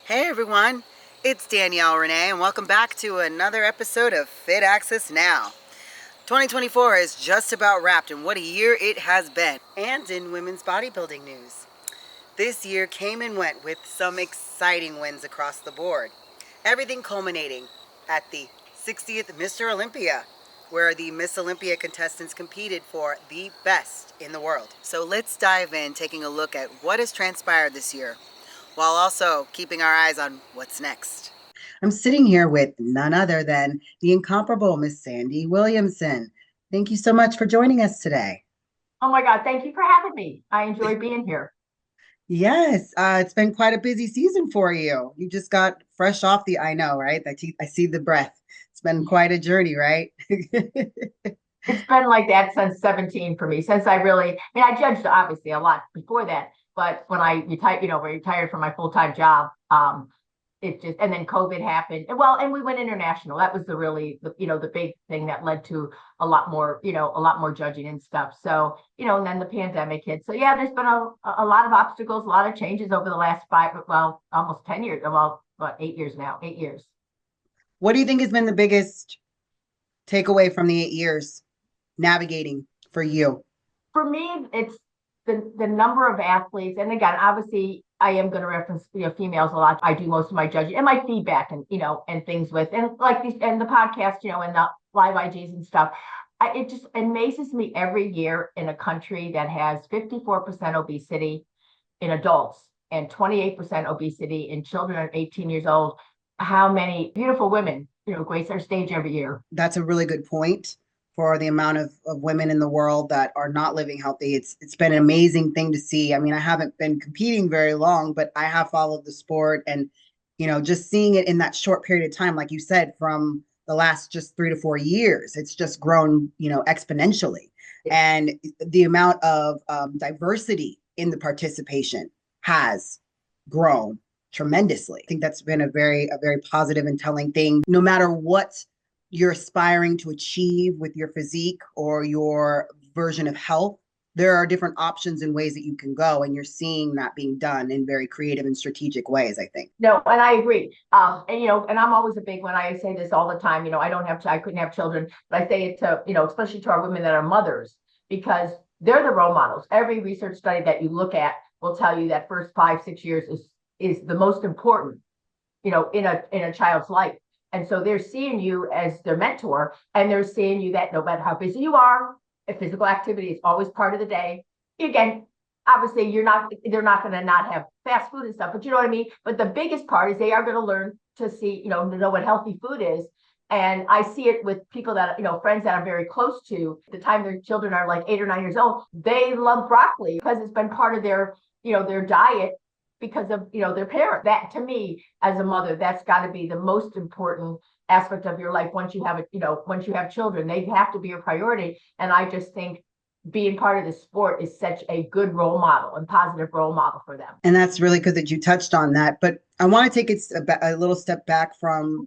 Hey everyone, it's Danielle Renee, and welcome back to another episode of FitAccessNow. 2024 is just about wrapped, and what a year it has been. And in women's bodybuilding news, this year came and went with some exciting wins across the board. Everything culminating at the 60th Mr. Olympia, where the Miss Olympia contestants competed for the best in the world. So let's dive in, taking a look at what has transpired this year, while also keeping our eyes on what's next. I'm sitting here with none other than the incomparable Miss Sandy Williamson. Thank you so much for joining us today. Oh my God, thank you for having me. I enjoy being here. Yes, it's been quite a busy season for you. You just got fresh off I know, right? I see the breath. It's been quite a journey, right? It's been like that since 17 for me, since I judged obviously a lot before that, but when I retired, retired from my full-time job, it just, and then COVID happened. And we went international. That was the big thing that led to a lot more judging and stuff. So, and then the pandemic hit. So yeah, there's been a lot of obstacles, a lot of changes over the last almost 10 years, well, what, 8 years now, 8 years. What do you think has been the biggest takeaway from the 8 years navigating for you? For me, it's the number of athletes, and again, obviously, I am going to reference females a lot. I do most of my judging and my feedback, and and things with and like these and the podcast, and the live IGs and stuff. It just amazes me every year in a country that has 54% obesity in adults and 28% obesity in children under 18 years old. How many beautiful women grace our stage every year? That's a really good point for the amount of women in the world that are not living healthy. It's been an amazing thing to see. I mean, I haven't been competing very long, but I have followed the sport, and just seeing it in that short period of time, like you said, from the last just 3 to 4 years, it's just grown, exponentially. And the amount of diversity in the participation has grown tremendously. I think that's been a very positive and telling thing. No matter what you're aspiring to achieve with your physique or your version of health, there are different options and ways that you can go, and you're seeing that being done in very creative and strategic ways, I think. No, and I agree. And I'm always a big one. I say this all the time. I couldn't have children, but I say it to, especially to our women that are mothers, because they're the role models. Every research study that you look at will tell you that first 5, 6 years is the most important, in a child's life. And so they're seeing you as their mentor, and they're seeing you that no matter how busy you are, if physical activity is always part of the day. Again, obviously they're not going to not have fast food and stuff, but you know what I mean? But the biggest part is they are going to learn to see, to know what healthy food is. And I see it with people that, friends that I'm very close to, the time their children are like 8 or 9 years old, they love broccoli because it's been part of their diet because of, their parent. That, to me, as a mother, that's got to be the most important aspect of your life. Once you have children, they have to be a priority. And I just think being part of the sport is such a good role model and positive role model for them. And that's really good that you touched on that. But I want to take it a little step back from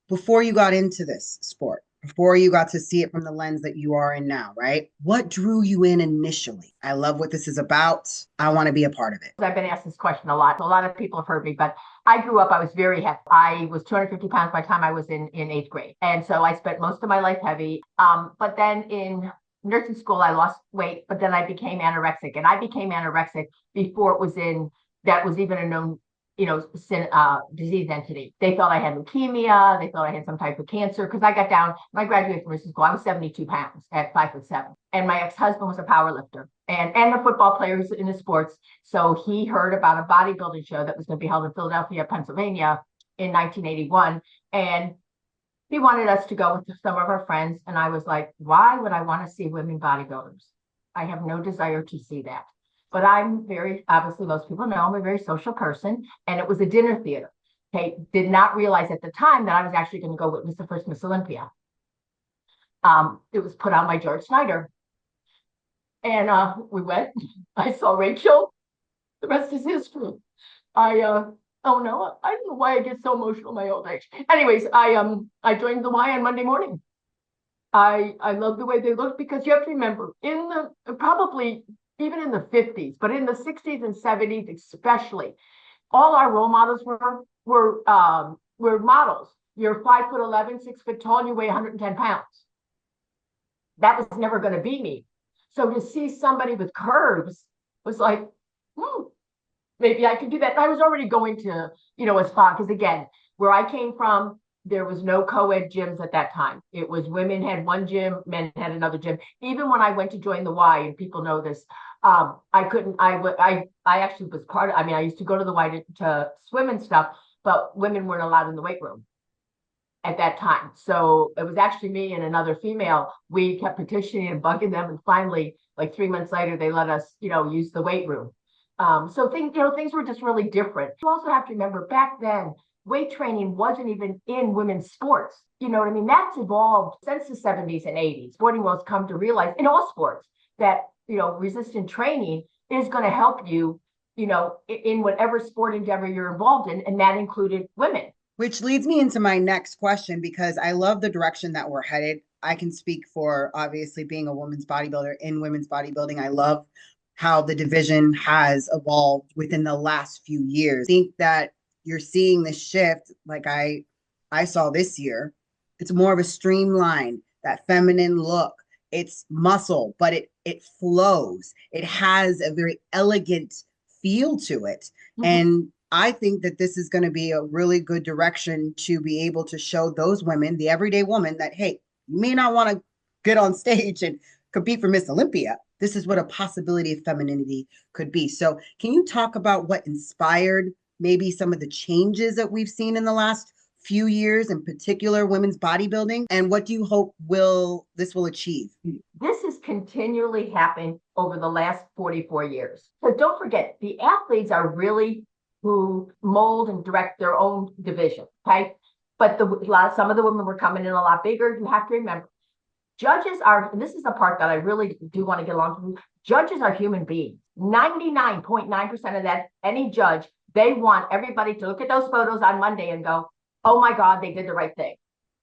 before you got into this sport, before you got to see it from the lens that you are in now, right? What drew you in initially? I love what this is about. I want to be a part of it. I've been asked this question a lot. A lot of people have heard me, but I grew up, I was very heavy. I was 250 pounds by the time I was in eighth grade. And so I spent most of my life heavy. But then in nursing school, I lost weight, but then I became anorexic. And I became anorexic before that was even a known disease entity. They thought I had leukemia. They thought I had some type of cancer because I got down. When I graduated from nursing school, I was 72 pounds at 5'7", and my ex-husband was a power lifter and a football player in the sports. So he heard about a bodybuilding show that was going to be held in Philadelphia, Pennsylvania, in 1981, and he wanted us to go with some of our friends. And I was like, why would I want to see women bodybuilders? I have no desire to see that. But obviously, most people know I'm a very social person, and it was a dinner theater. Okay, did not realize at the time that I was actually going to go witness the first Miss Olympia. It was put on by George Snyder. And we went. I saw Rachel. The rest is history. Oh no, I don't know why I get so emotional in my old age. Anyways, I joined the Y on Monday morning. I love the way they look because you have to remember probably even in the 50s, but in the 60s and 70s especially, All our role models were models. You're 5'11", 6 foot tall, and you weigh 110 pounds. That was never going to be me. So to see somebody with curves was like, maybe I could do that. And I was already going to, a spot, because again, where I came from, there was no co-ed gyms at that time. It was women had one gym, men had another gym. Even when I went to join the Y, and people know this, I couldn't. I actually was part of. I mean, I used to go to the Y to swim and stuff, but women weren't allowed in the weight room at that time. So it was actually me and another female. We kept petitioning and bugging them, and finally, like 3 months later, they let us, use the weight room. So things were just really different. You also have to remember, back then, weight training wasn't even in women's sports. You know what I mean? That's evolved since the 70s and 80s. Sporting world's come to realize in all sports that, resistant training is going to help you, in whatever sport endeavor you're involved in. And that included women. Which leads me into my next question, because I love the direction that we're headed. I can speak for obviously being a women's bodybuilder in women's bodybuilding. I love how the division has evolved within the last few years. I think that you're seeing this shift like I saw this year. It's more of a streamline, that feminine look. It's muscle, but it flows. It has a very elegant feel to it. Mm-hmm. And I think that this is going to be a really good direction to be able to show those women, the everyday woman, that, hey, you may not want to get on stage and compete for Miss Olympia. This is what a possibility of femininity could be. So can you talk about what inspired maybe some of the changes that we've seen in the last few years, in particular women's bodybuilding, and what do you hope this will achieve? This has continually happened over the last 44 years. So don't forget, the athletes are really who mold and direct their own division, okay? But some of the women were coming in a lot bigger. You have to remember, judges are, and this is the part that I really do want to get along to, judges are human beings. 99.9% of that, any judge, they want everybody to look at those photos on Monday and go, oh my God, they did the right thing.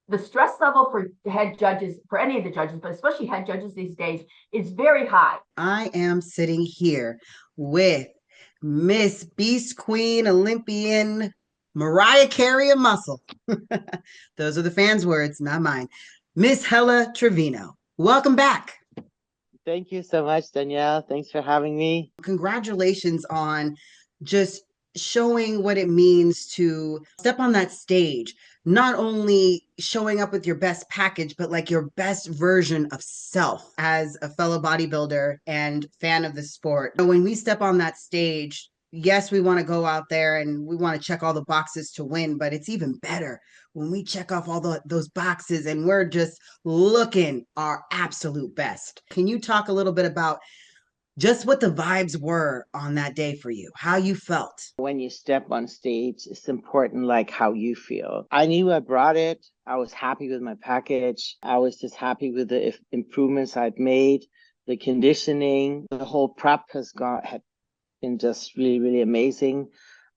The stress level for head judges, for any of the judges, but especially head judges these days, is very high. I am sitting here with Miss Beast Queen Olympian Mariah Carey of Muscle. Those are the fans' words, not mine. Miss Hella Trevino. Welcome back. Thank you so much, Danielle. Thanks for having me. Congratulations on just showing what it means to step on that stage, not only showing up with your best package, but like your best version of self. As a fellow bodybuilder and fan of the sport, when we step on that stage, yes, we want to go out there and we want to check all the boxes to win, but it's even better when we check off all those boxes and we're just looking our absolute best. Can you talk a little bit about just what the vibes were on that day for you, how you felt? When you step on stage, it's important, like how you feel. I knew I brought it. I was happy with my package. I was just happy with the improvements I'd made, the conditioning, the whole prep had been just really, really amazing.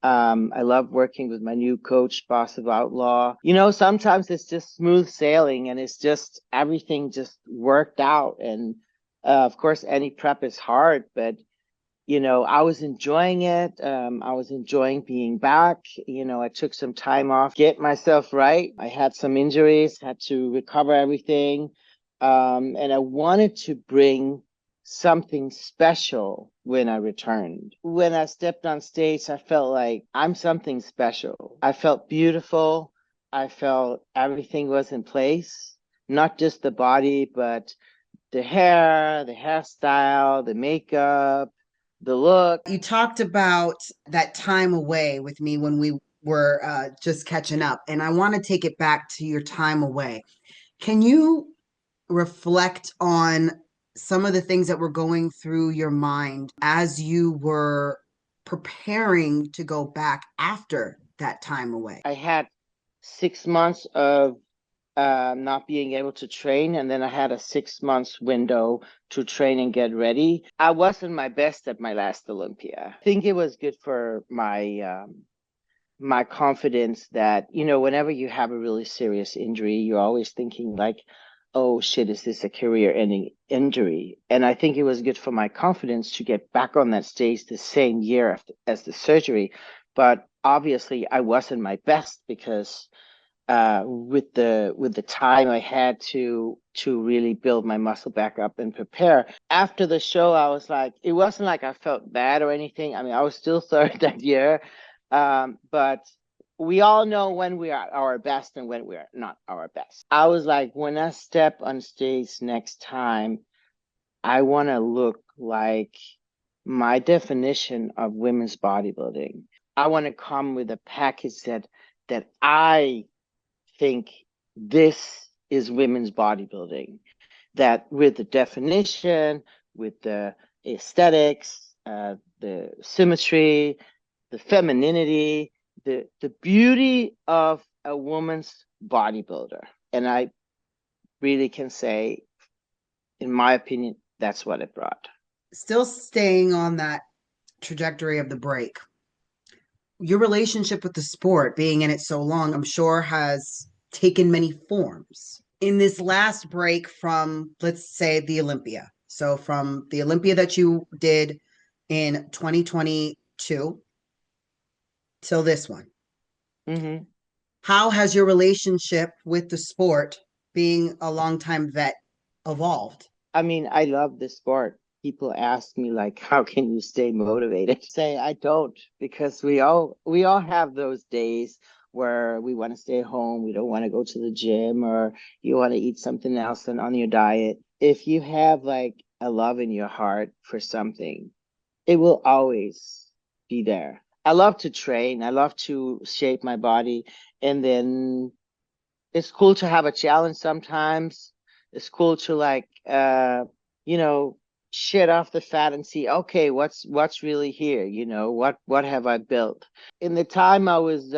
I love working with my new coach, Boss of Outlaw. Sometimes it's just smooth sailing and it's just everything just worked out. And of course, any prep is hard, but, I was enjoying it. I was enjoying being back. I took some time off, get myself right. I had some injuries, had to recover everything. And I wanted to bring something special when I returned. When I stepped on stage, I felt like I'm something special. I felt beautiful. I felt everything was in place, not just the body, but the hair, the hairstyle, the makeup, the look. You talked about that time away with me when we were just catching up, and I want to take it back to your time away. Can you reflect on some of the things that were going through your mind as you were preparing to go back after that time away? I had 6 months of not being able to train, and then I had a 6 months window to train and get ready. I wasn't my best at my last Olympia. I think it was good for my my confidence that, whenever you have a really serious injury, you're always thinking like, oh shit, is this a career-ending injury? And I think it was good for my confidence to get back on that stage the same year as the surgery, but obviously I wasn't my best because with the time I had to really build my muscle back up and prepare. After the show, I was like, it wasn't like I felt bad or anything. I mean, I was still third that year, but we all know when we are our best and when we are not our best. I was like, when I step on stage next time, I want to look like my definition of women's bodybuilding. I want to come with a package that I think this is women's bodybuilding, that with the definition, with the aesthetics, the symmetry, the femininity, the beauty of a woman's bodybuilder. And I really can say, in my opinion, that's what it brought. Still staying on that trajectory of the break, your relationship with the sport, being in it so long, I'm sure has taken many forms. In this last break from, let's say, the Olympia. So from the Olympia that you did in 2022 till this one, Mm-hmm. how has your relationship with the sport, being a longtime vet, evolved? I mean, I love this sport. People ask me like, how can you stay motivated? Say I don't, because we all have those days where we want to stay home, we don't want to go to the gym, or you want to eat something else on your diet. If you have like a love in your heart for something, it will always be there. I love to train. I love to shape my body, and then it's cool to have a challenge sometimes. It's cool to like you know, shed off the fat and see, okay, what's really here, you know, what have I built? In the time I was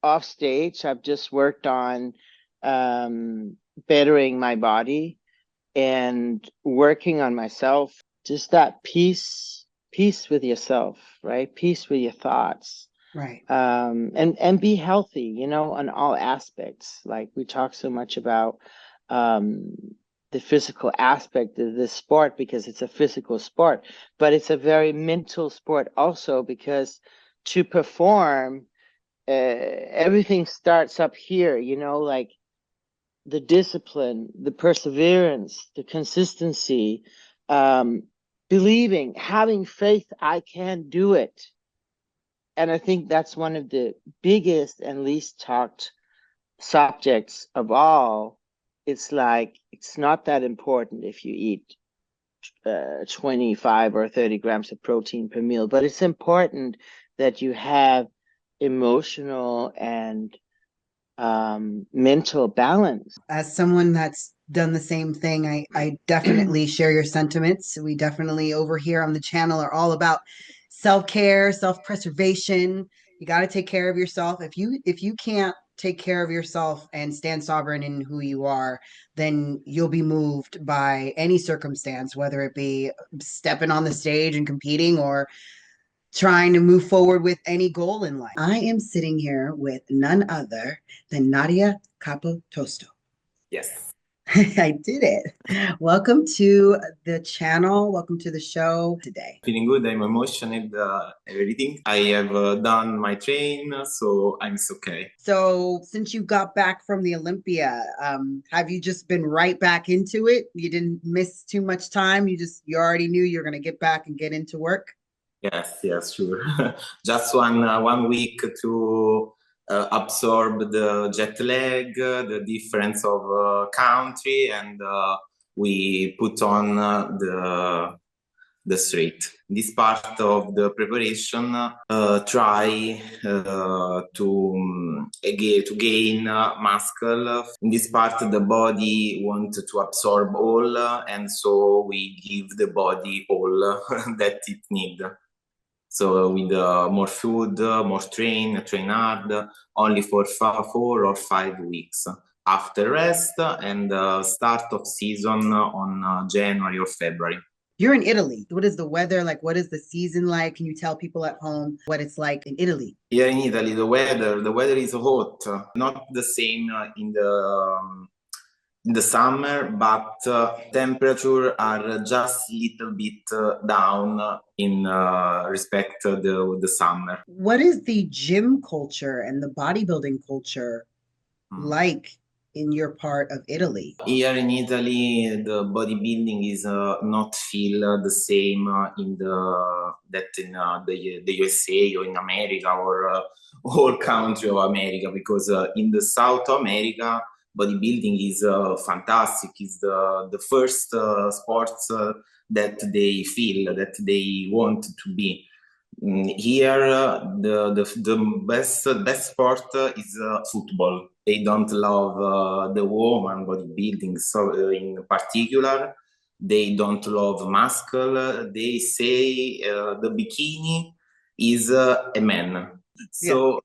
off stage, I've just worked on bettering my body and working on myself. Just that peace with yourself, right? Peace with your thoughts. Right. And be healthy, you know, on all aspects. Like we talk so much about the physical aspect of this sport because it's a physical sport, but it's a very mental sport also, because to perform, everything starts up here, you know, like the discipline, the perseverance, the consistency, believing, having faith, I can do it. And I think that's one of the biggest and least talked subjects of all. It's like, it's not that important if you eat 25 or 30 grams of protein per meal, but it's important that you have emotional and mental balance. As someone that's done the same thing, I definitely share your sentiments. We definitely over here on the channel are all about self-care, self-preservation. You got to take care of yourself. If you can't take care of yourself and stand sovereign in who you are, then you'll be moved by any circumstance, whether it be stepping on the stage and competing or trying to move forward with any goal in life. I am sitting here with none other than Nadia Capotosto. Yes. I did it. Welcome to the channel. Welcome to the show today. Feeling good. I'm emotional. Everything. I have done my train, so I'm okay. So, since you got back from the Olympia, have you just been right back into it? You didn't miss too much time. You already knew you were going to get back and get into work. Yes, sure. Just one week to absorb the jet lag, the difference of country, and we put on the street. This part of the preparation try to gain muscle. In this part, the body wants to absorb all, and so we give the body all that it needs. So with more food, more train hard, only for 4 or 5 weeks. After rest and start of season on January or February. You're in Italy. What is the weather like? What is the season like? Can you tell people at home what it's like in Italy? Here in Italy, the weather is hot. Not the same in in the summer, but temperature are just little bit down in respect to the summer. What is the gym culture and the bodybuilding culture like in your part of Italy? Here in Italy, the bodybuilding is not feel the same in the USA or in America or all country of America, because in the South America, bodybuilding is fantastic. It's the first sports that they feel that they want to be. Here, the best sport is football. They don't love the woman bodybuilding, so in particular, they don't love muscle. They say the bikini is a man. So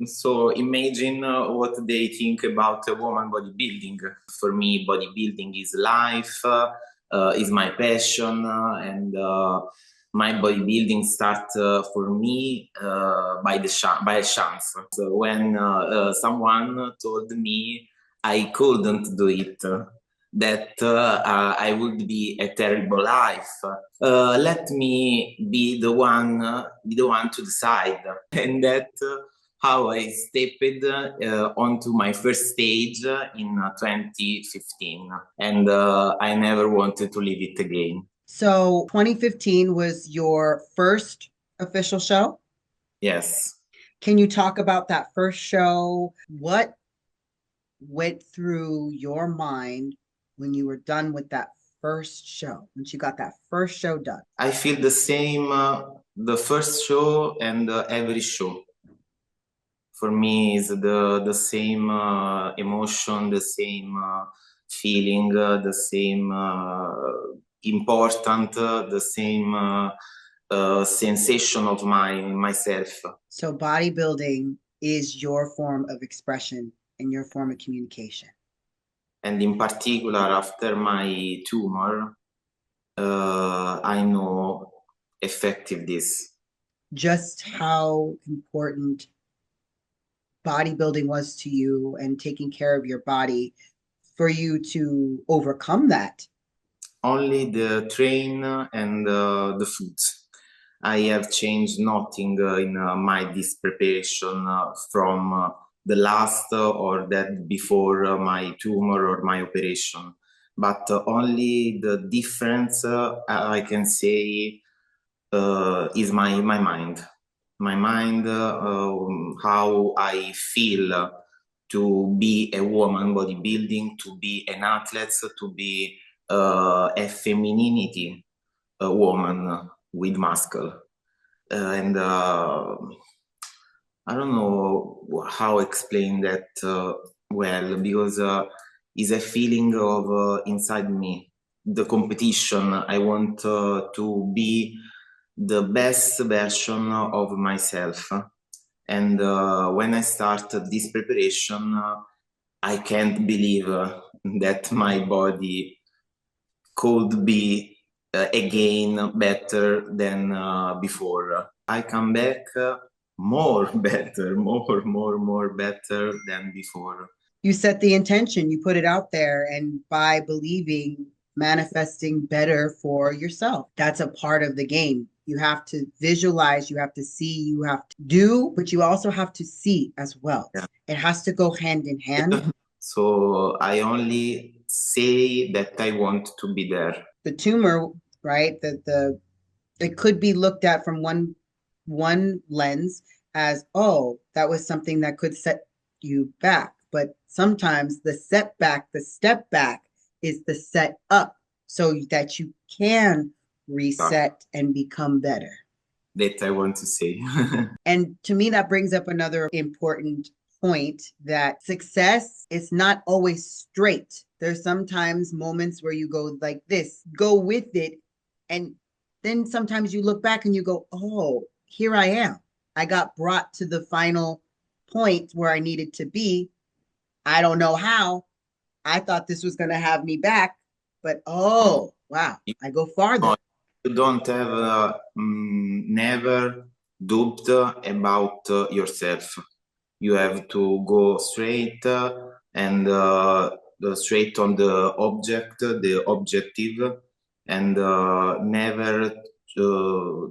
so imagine what they think about a woman bodybuilding. For me, bodybuilding is life, is my passion, and my bodybuilding starts for me by a chance. So when someone told me I couldn't do it, that I would be a terrible life. Let me be the one to decide, and that how I stepped onto my first stage in 2015, and I never wanted to leave it again. So 2015 was your first official show? Yes. Can you talk about that first show? What went through your mind when you were done with that first show, once you got that first show done? I feel the same the first show and every show. For me, is the same emotion, the same feeling, the same important, the same sensation of myself. So bodybuilding is your form of expression and your form of communication. And in particular, after my tumor, I know effective this. Just how important bodybuilding was to you and taking care of your body for you to overcome that? Only the train and the food. I have changed nothing in my this preparation from the last or that before my tumor or my operation, but only the difference I can say is my mind. My mind, how I feel to be a woman bodybuilding, to be an athlete, to be a femininity woman with muscle. And I don't know how explain that well, because it's a feeling of inside me. The competition, I want to be the best version of myself. And when I start this preparation, I can't believe that my body could be again better than before. I come back more better, more better than before. You set the intention, you put it out there, and by believing, manifesting better for yourself. That's a part of the game. You have to visualize, you have to see, you have to do, but you also have to see as well. Yeah. It has to go hand in hand. So I only say that I want to be there. The tumor, right? It could be looked at from one lens as, oh, that was something that could set you back. But sometimes the setback, the step back is the set up so that you can reset and become better. That I want to say. And to me, that brings up another important point, that success is not always straight. There's sometimes moments where you go like this, go with it. And then sometimes you look back and you go, oh, here I am. I got brought to the final point where I needed to be. I don't know how. I thought this was going to have me back, but oh, wow, I go farther. You don't have never doubt about yourself. You have to go straight and straight on the object, the objective, and never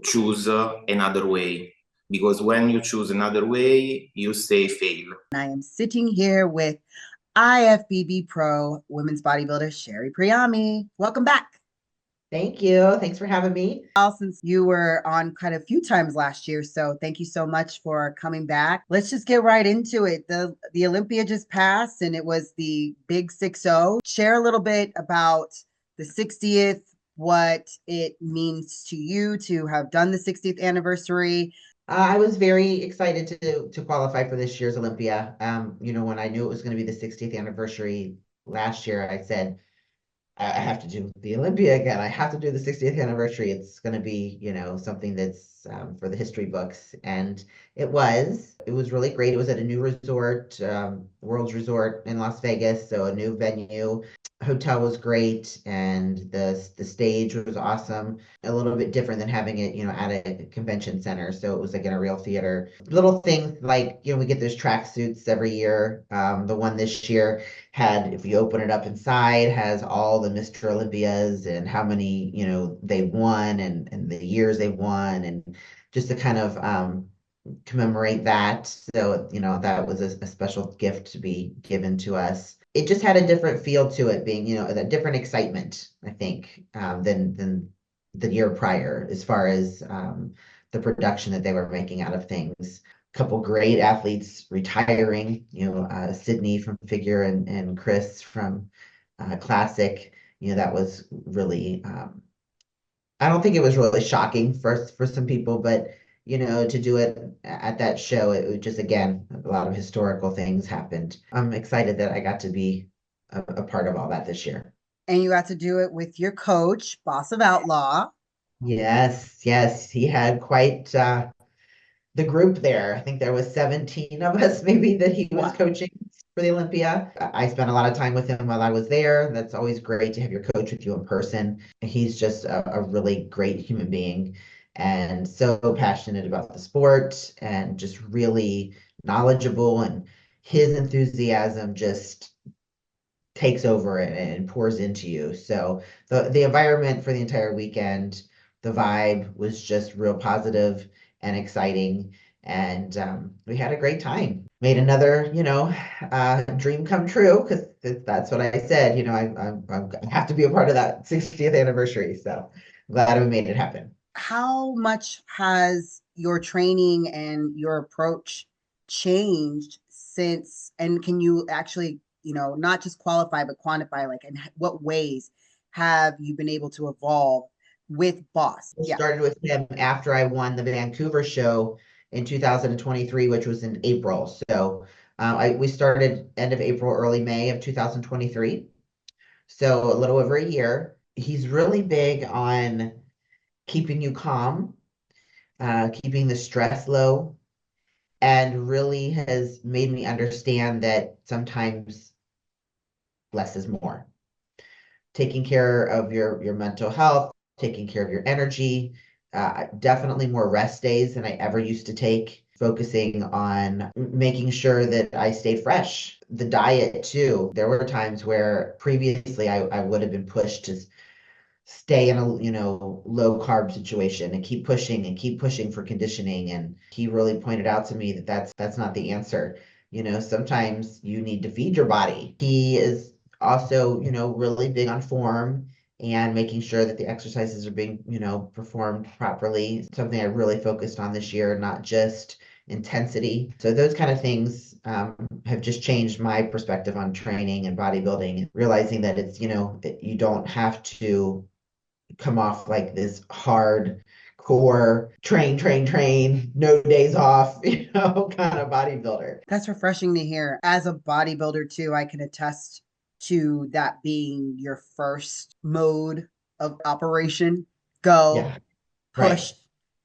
choose another way. Because when you choose another way, you say fail. I am sitting here with IFBB Pro Women's Bodybuilder Sherry Priyami. Welcome back. Thank you. Thanks for having me. Since you were on quite a few times last year, so thank you so much for coming back. Let's just get right into it. The Olympia just passed, and it was the big 6-0. Share a little bit about the 60th, what it means to you to have done the 60th anniversary. I was very excited to qualify for this year's Olympia. When I knew it was going to be the 60th anniversary last year, I said, I have to do the Olympia again. I have to do the 60th anniversary. It's going to be, something that's for the history books. And it was really great. It was at a new resort, World's Resort in Las Vegas. So a new venue. Hotel was great, and the stage was awesome. A little bit different than having it, at a convention center. So it was like in a real theater. Little things like, we get those track suits every year. The one this year had, if you open it up inside, has all the Mr. Olympias and how many, they've won and the years they've won, and just to kind of commemorate that. So, that was a special gift to be given to us. It just had a different feel to it, being, a different excitement, I think, than the year prior, as far as the production that they were making out of things. A couple great athletes retiring, Sydney from figure and Chris from classic. That was really, I don't think it was really shocking for some people, but to do it at that show, it was just, again, a lot of historical things happened. I'm excited that I got to be a part of all that this year. And you got to do it with your coach, Boss of Outlaw. Yes. He had quite the group there. I think there was 17 of us maybe that he was coaching for the Olympia. I spent a lot of time with him while I was there. That's always great to have your coach with you in person. He's just a really great human being, and so passionate about the sport, and just really knowledgeable, and his enthusiasm just takes over it and pours into you. So the environment for the entire weekend, the vibe was just real positive and exciting, and we had a great time. Made another, dream come true, because that's what I said. I have to be a part of that 60th anniversary. So I'm glad we made it happen. How much has your training and your approach changed since, and can you actually, not just qualify, but quantify, like, in what ways have you been able to evolve with Boss? I started with him after I won the Vancouver show in 2023, which was in April. So we started end of April, early May of 2023. So a little over a year. He's really big on keeping you calm, keeping the stress low, and really has made me understand that sometimes less is more. Taking care of your mental health, taking care of your energy, definitely more rest days than I ever used to take, focusing on making sure that I stayed fresh. The diet too. There were times where previously I would have been pushed to stay in a low carb situation and keep pushing for conditioning. And he really pointed out to me that that's not the answer. Sometimes you need to feed your body. He is also, really big on form and making sure that the exercises are being, performed properly. Something I really focused on this year, not just intensity. So those kind of things have just changed my perspective on training and bodybuilding, realizing that it's, that you don't have to come off like this hard core train, no days off, kind of bodybuilder. That's refreshing to hear. As a bodybuilder too, I can attest to that being your first mode of operation. Go, push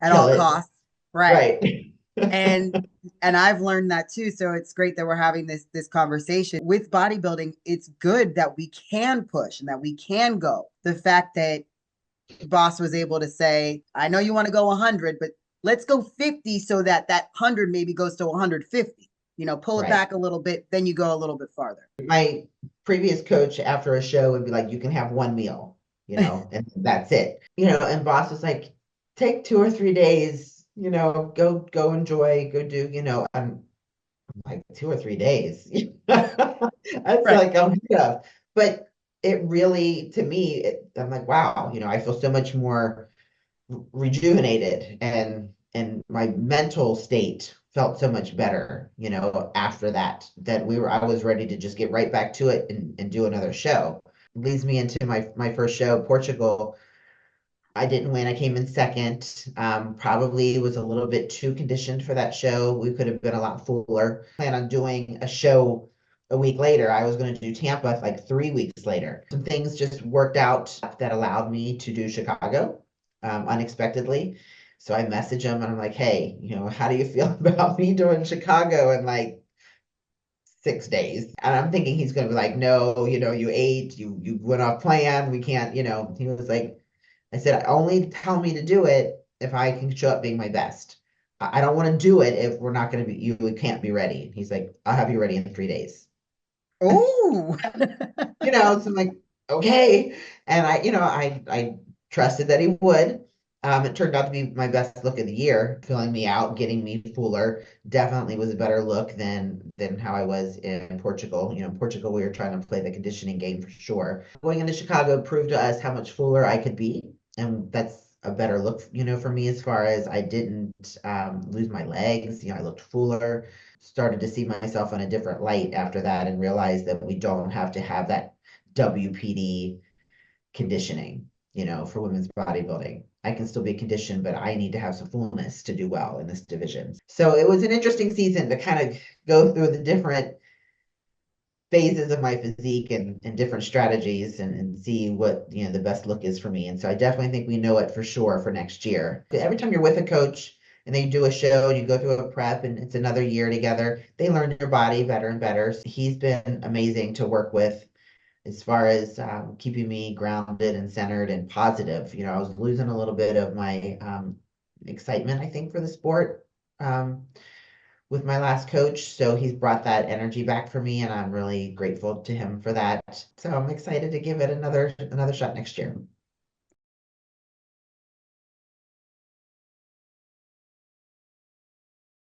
at all costs. Right. and I've learned that too. So it's great that we're having this conversation. With bodybuilding, it's good that we can push and that we can go. The fact that Boss was able to say, I know you want to go 100, but let's go 50 so that 100 maybe goes to 150. Pull it back a little bit, then you go a little bit farther. My previous coach after a show would be like, you can have one meal, and that's it. And boss was like, take 2 or 3 days, go enjoy, go do, I'm like 2 or 3 days. That's Right. like enough. But it really, to me, I'm like, wow, I feel so much more rejuvenated, and my mental state felt so much better, after that I was ready to just get right back to it and do another show. Leads me into my first show, Portugal. I didn't win. I came in second. Probably was a little bit too conditioned for that show. We could have been a lot fuller. Plan on doing a show a week later. I was going to do Tampa like 3 weeks later. Some things just worked out that allowed me to do Chicago unexpectedly. So I message him and I'm like, hey, how do you feel about me doing Chicago in like 6 days? And I'm thinking he's going to be like, no, you ate, you went off plan. We can't, he was like, I said, only tell me to do it if I can show up being my best. I don't want to do it if we're not going to be, you can't be ready. He's like, I'll have you ready in 3 days. Oh, So I'm like, okay. And I trusted that he would. It turned out to be my best look of the year, filling me out, getting me fuller. Definitely was a better look than how I was in Portugal. In Portugal, we were trying to play the conditioning game for sure. Going into Chicago proved to us how much fuller I could be, and that's a better look, for me, as far as I didn't lose my legs. I looked fuller, started to see myself in a different light after that, and realized that we don't have to have that WPD conditioning, for women's bodybuilding. I can still be conditioned, but I need to have some fullness to do well in this division. So it was an interesting season to kind of go through the different phases of my physique and different strategies and see what the best look is for me. And so I definitely think we know it for sure for next year. Every time you're with a coach and they do a show and you go through a prep and it's another year together, they learn your body better and better. So he's been amazing to work with as far as keeping me grounded and centered and positive. I was losing a little bit of my excitement, I think, for the sport. With my last coach. So he's brought that energy back for me, and I'm really grateful to him for that. So I'm excited to give it another shot next year.